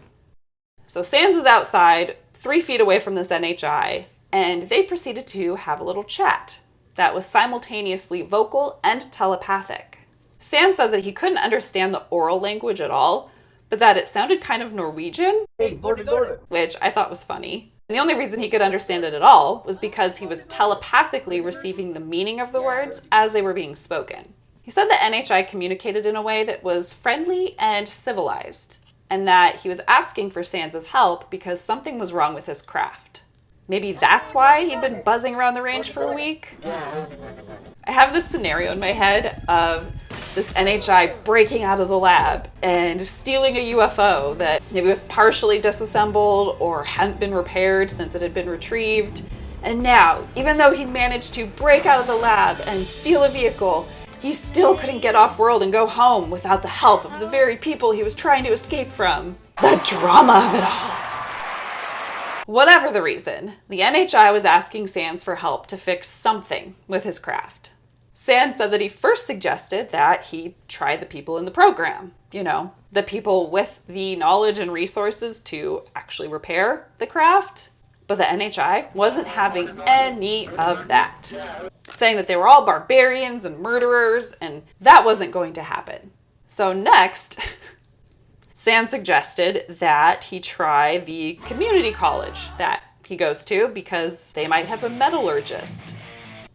So Sands is outside, 3 feet away from this NHI, and they proceeded to have a little chat that was simultaneously vocal and telepathic. Sands says that he couldn't understand the oral language at all, but that it sounded kind of Norwegian, which I thought was funny. And the only reason he could understand it at all was because he was telepathically receiving the meaning of the words as they were being spoken. He said the NHI communicated in a way that was friendly and civilized, and that he was asking for Sands' help because something was wrong with his craft. Maybe that's why he'd been buzzing around the range for a week? I have this scenario in my head of this NHI breaking out of the lab and stealing a UFO that maybe was partially disassembled or hadn't been repaired since it had been retrieved. And now, even though he managed to break out of the lab and steal a vehicle, he still couldn't get off world and go home without the help of the very people he was trying to escape from. The drama of it all. Whatever the reason, the NHI was asking Sands for help to fix something with his craft. Sands said that he first suggested that he try the people in the program. You know, the people with the knowledge and resources to actually repair the craft. But the NHI wasn't having any of that, saying that they were all barbarians and murderers, and that wasn't going to happen. So next, Sands suggested that he try the community college that he goes to because they might have a metallurgist.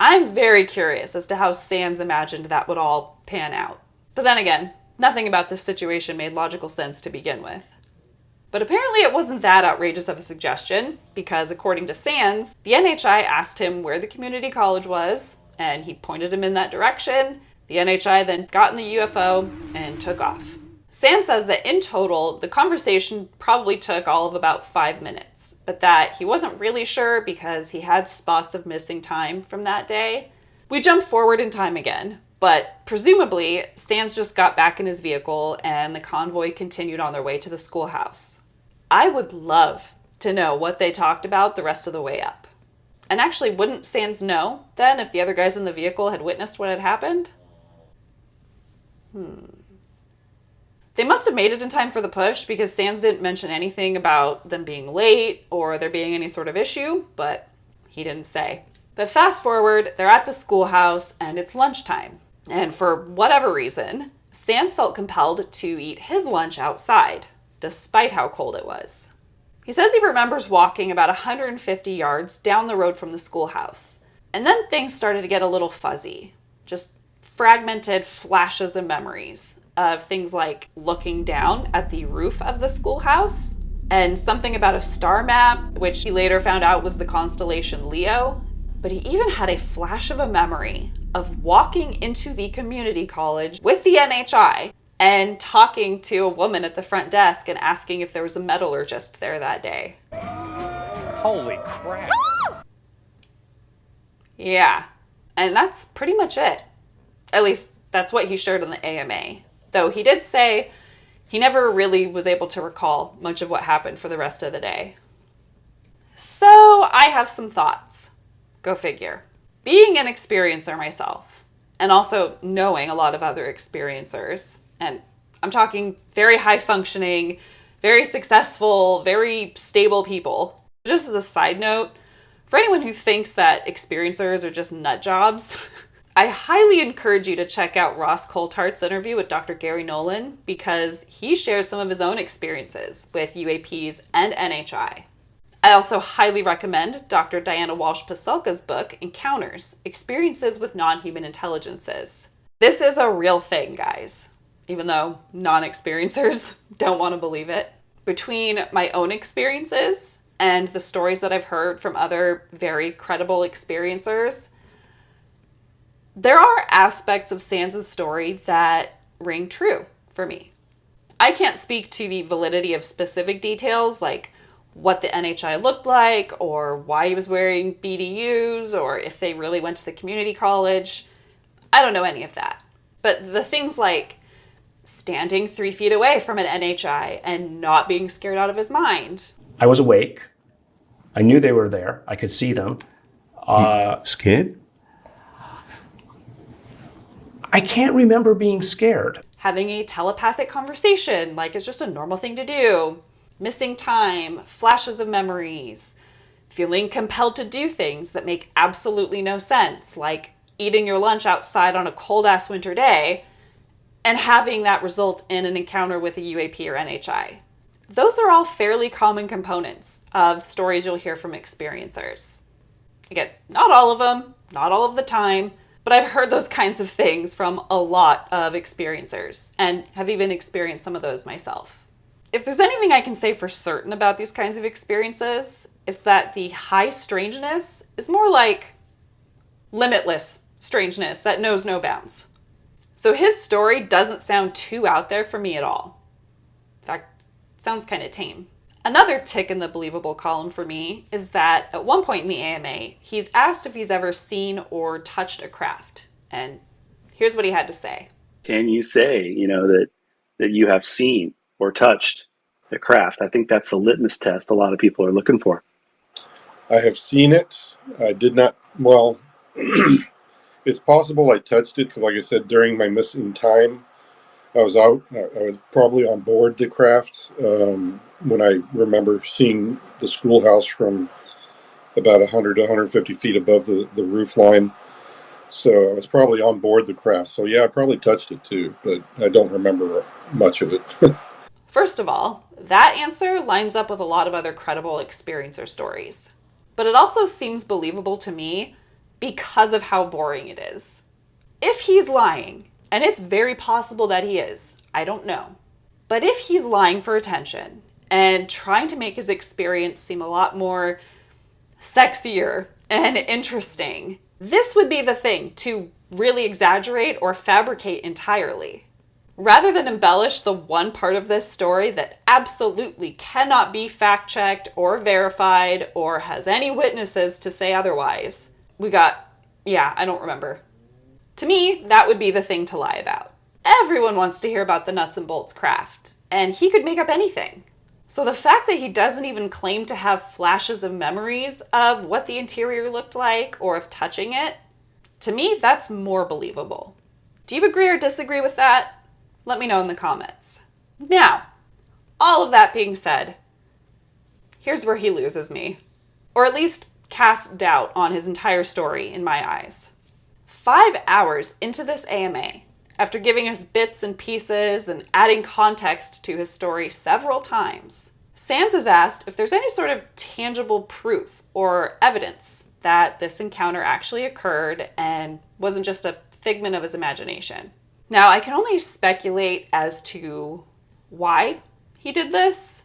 I'm very curious as to how Sands imagined that would all pan out. But then again, nothing about this situation made logical sense to begin with. But apparently it wasn't that outrageous of a suggestion, because according to Sands, the NHI asked him where the community college was, and he pointed him in that direction. The NHI then got in the UFO and took off. Sands says that in total, the conversation probably took all of about 5 minutes, but that he wasn't really sure because he had spots of missing time from that day. We jump forward in time again, but presumably Sands just got back in his vehicle and the convoy continued on their way to the schoolhouse. I would love to know what they talked about the rest of the way up. And actually, wouldn't Sands know then if the other guys in the vehicle had witnessed what had happened? They must have made it in time for the push because Sands didn't mention anything about them being late or there being any sort of issue, but he didn't say. But fast forward, they're at the schoolhouse and it's lunchtime. And for whatever reason, Sands felt compelled to eat his lunch outside, despite how cold it was. He says he remembers walking about 150 yards down the road from the schoolhouse, and then things started to get a little fuzzy. Just fragmented flashes of memories of things like looking down at the roof of the schoolhouse, and something about a star map, which he later found out was the constellation Leo. But he even had a flash of a memory of walking into the community college with the NHI and talking to a woman at the front desk and asking if there was a metallurgist there that day. Holy crap. Yeah, and that's pretty much it. At least that's what he shared on the AMA. Though he did say he never really was able to recall much of what happened for the rest of the day. So I have some thoughts. Go figure. Being an experiencer myself, and also knowing a lot of other experiencers, and I'm talking very high functioning, very successful, very stable people. Just as a side note, for anyone who thinks that experiencers are just nut jobs, I highly encourage you to check out Ross Coulthart's interview with Dr. Gary Nolan because he shares some of his own experiences with UAPs and NHI. I also highly recommend Dr. Diana Walsh-Pasulka's book, Encounters, Experiences with Non-Human Intelligences. This is a real thing, guys, even though non-experiencers don't want to believe it. Between my own experiences and the stories that I've heard from other very credible experiencers, there are aspects of SANDS' story that ring true for me. I can't speak to the validity of specific details like what the NHI looked like or why he was wearing BDUs or if they really went to the community college. I don't know any of that. But the things like standing 3 feet away from an NHI and not being scared out of his mind. I was awake. I knew they were there. I could see them. Scared? I can't remember being scared. Having a telepathic conversation like it's just a normal thing to do. Missing time, flashes of memories, feeling compelled to do things that make absolutely no sense, like eating your lunch outside on a cold-ass winter day and having that result in an encounter with a UAP or NHI. Those are all fairly common components of stories you'll hear from experiencers. Again, not all of them, not all of the time, but I've heard those kinds of things from a lot of experiencers and have even experienced some of those myself. If there's anything I can say for certain about these kinds of experiences, it's that the high strangeness is more like limitless strangeness that knows no bounds. So his story doesn't sound too out there for me at all. In fact, it sounds kind of tame. Another tick in the believable column for me is that at one point in the AMA, he's asked if he's ever seen or touched a craft. And here's what he had to say. Can you say, that you have seen or touched the craft? I think that's the litmus test a lot of people are looking for. I have seen it. I did not, well, it's possible I touched it because, like I said, during my missing time, I was out. I was probably on board the craft when I remember seeing the schoolhouse from about 100 to 150 feet above the roof line. So I was probably on board the craft. So yeah, I probably touched it too, but I don't remember much of it. First of all, that answer lines up with a lot of other credible experiencer stories. But it also seems believable to me because of how boring it is. If he's lying, and it's very possible that he is, I don't know. But if he's lying for attention and trying to make his experience seem a lot more sexier and interesting, this would be the thing to really exaggerate or fabricate entirely. Rather than embellish the one part of this story that absolutely cannot be fact-checked or verified or has any witnesses to say otherwise, we got, I don't remember. To me, that would be the thing to lie about. Everyone wants to hear about the nuts and bolts craft, and he could make up anything. So the fact that he doesn't even claim to have flashes of memories of what the interior looked like or of touching it, to me, that's more believable. Do you agree or disagree with that? Let me know in the comments. Now, all of that being said, here's where he loses me, or at least casts doubt on his entire story in my eyes. 5 hours into this AMA, after giving us bits and pieces and adding context to his story several times, SANDS is asked if there's any sort of tangible proof or evidence that this encounter actually occurred and wasn't just a figment of his imagination. Now, I can only speculate as to why he did this,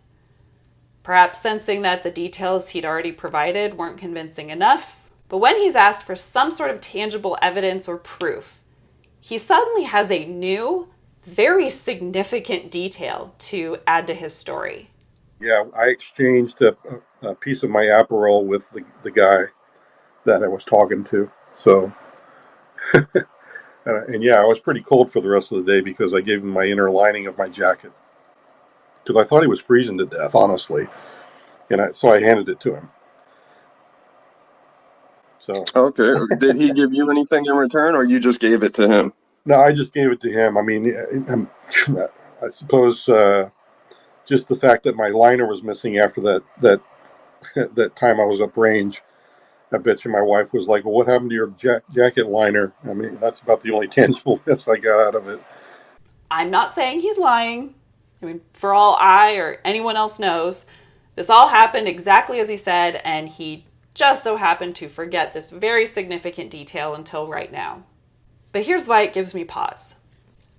perhaps sensing that the details he'd already provided weren't convincing enough. But when he's asked for some sort of tangible evidence or proof, he suddenly has a new, very significant detail to add to his story. Yeah, I exchanged a piece of my Aperol with the guy that I was talking to. So, and yeah, I was pretty cold for the rest of the day because I gave him my inner lining of my jacket. Because I thought he was freezing to death, honestly. And so I handed it to him. So. Okay. Did he give you anything in return, or you just gave it to him? No, I just gave it to him. I mean, I suppose just the fact that my liner was missing after that that time I was up range. I bet you my wife was like, well, what happened to your jacket liner? I mean, that's about the only tangible miss I got out of it. I'm not saying he's lying. I mean, for all I or anyone else knows, this all happened exactly as he said, and he just so happened to forget this very significant detail until right now. But here's why it gives me pause.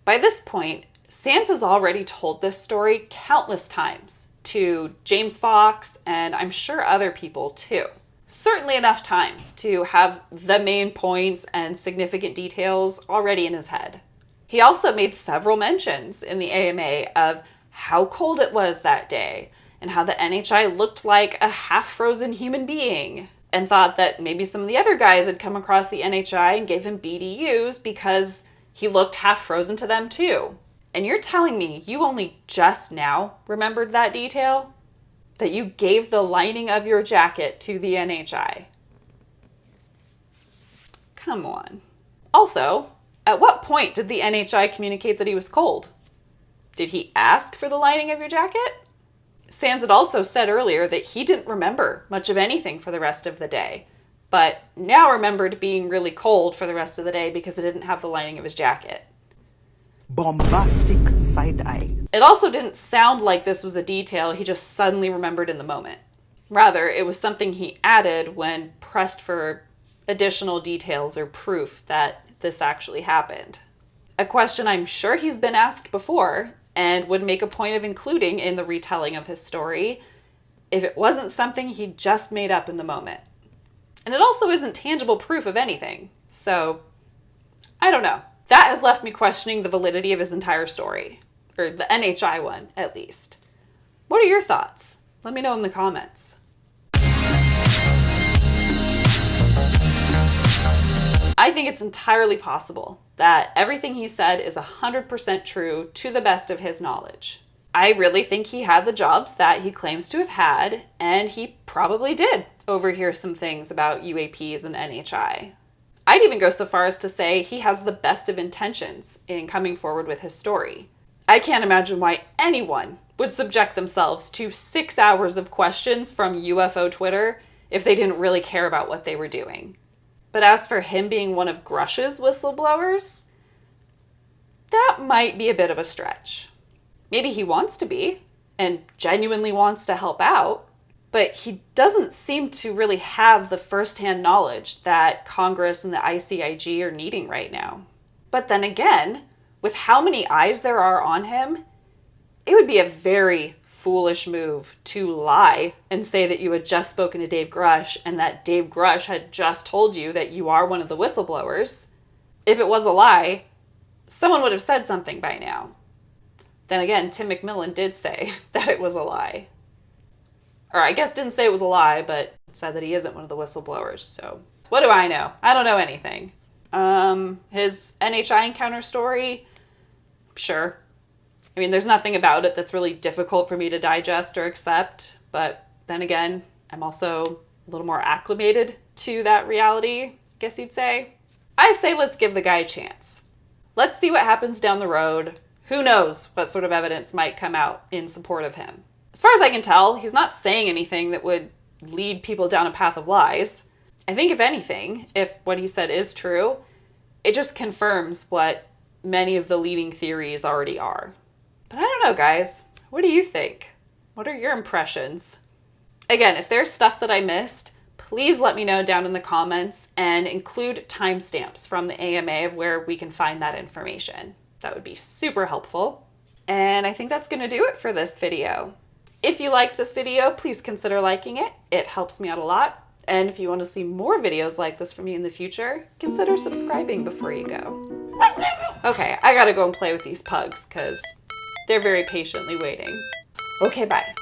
By this point, SANDS has already told this story countless times to James Fox, and I'm sure other people too. Certainly enough times to have the main points and significant details already in his head. He also made several mentions in the AMA of how cold it was that day and how the NHI looked like a half-frozen human being, and thought that maybe some of the other guys had come across the NHI and gave him BDUs because he looked half-frozen to them too. And you're telling me you only just now remembered that detail? That you gave the lining of your jacket to the NHI? Come on. Also, at what point did the NHI communicate that he was cold? Did he ask for the lining of your jacket? SANDS had also said earlier that he didn't remember much of anything for the rest of the day, but now remembered being really cold for the rest of the day because it didn't have the lining of his jacket. Bombastic side eye. It also didn't sound like this was a detail he just suddenly remembered in the moment. Rather, it was something he added when pressed for additional details or proof that this actually happened. A question I'm sure he's been asked before and would make a point of including in the retelling of his story if it wasn't something he just made up in the moment. And it also isn't tangible proof of anything, so I don't know. That has left me questioning the validity of his entire story, or the NHI one, at least. What are your thoughts? Let me know in the comments. I think it's entirely possible that everything he said is 100% true to the best of his knowledge. I really think he had the jobs that he claims to have had, and he probably did overhear some things about UAPs and NHI. I'd even go so far as to say he has the best of intentions in coming forward with his story. I can't imagine why anyone would subject themselves to 6 hours of questions from UFO Twitter if they didn't really care about what they were doing. But as for him being one of Grusch's whistleblowers, that might be a bit of a stretch. Maybe he wants to be, and genuinely wants to help out, but he doesn't seem to really have the first-hand knowledge that Congress and the ICIG are needing right now. But then again, with how many eyes there are on him, it would be a very foolish move to lie and say that you had just spoken to Dave Grusch and that Dave Grusch had just told you that you are one of the whistleblowers. If it was a lie, someone would have said something by now. Then again, Tim McMillan did say that it was a lie. Or I guess didn't say it was a lie, but said that he isn't one of the whistleblowers, so what do I know? I don't know anything. His NHI encounter story? Sure. I mean, there's nothing about it that's really difficult for me to digest or accept, but then again, I'm also a little more acclimated to that reality, I guess you'd say. I say let's give the guy a chance. Let's see what happens down the road. Who knows what sort of evidence might come out in support of him. As far as I can tell, he's not saying anything that would lead people down a path of lies. I think if anything, if what he said is true, it just confirms what many of the leading theories already are. But I don't know, guys. What do you think? What are your impressions? Again, if there's stuff that I missed, please let me know down in the comments and include timestamps from the AMA of where we can find that information. That would be super helpful. And I think that's going to do it for this video. If you liked this video, please consider liking it. It helps me out a lot. And if you want to see more videos like this from me in the future, consider subscribing before you go. Okay, I gotta go and play with these pugs because they're very patiently waiting. Okay, bye.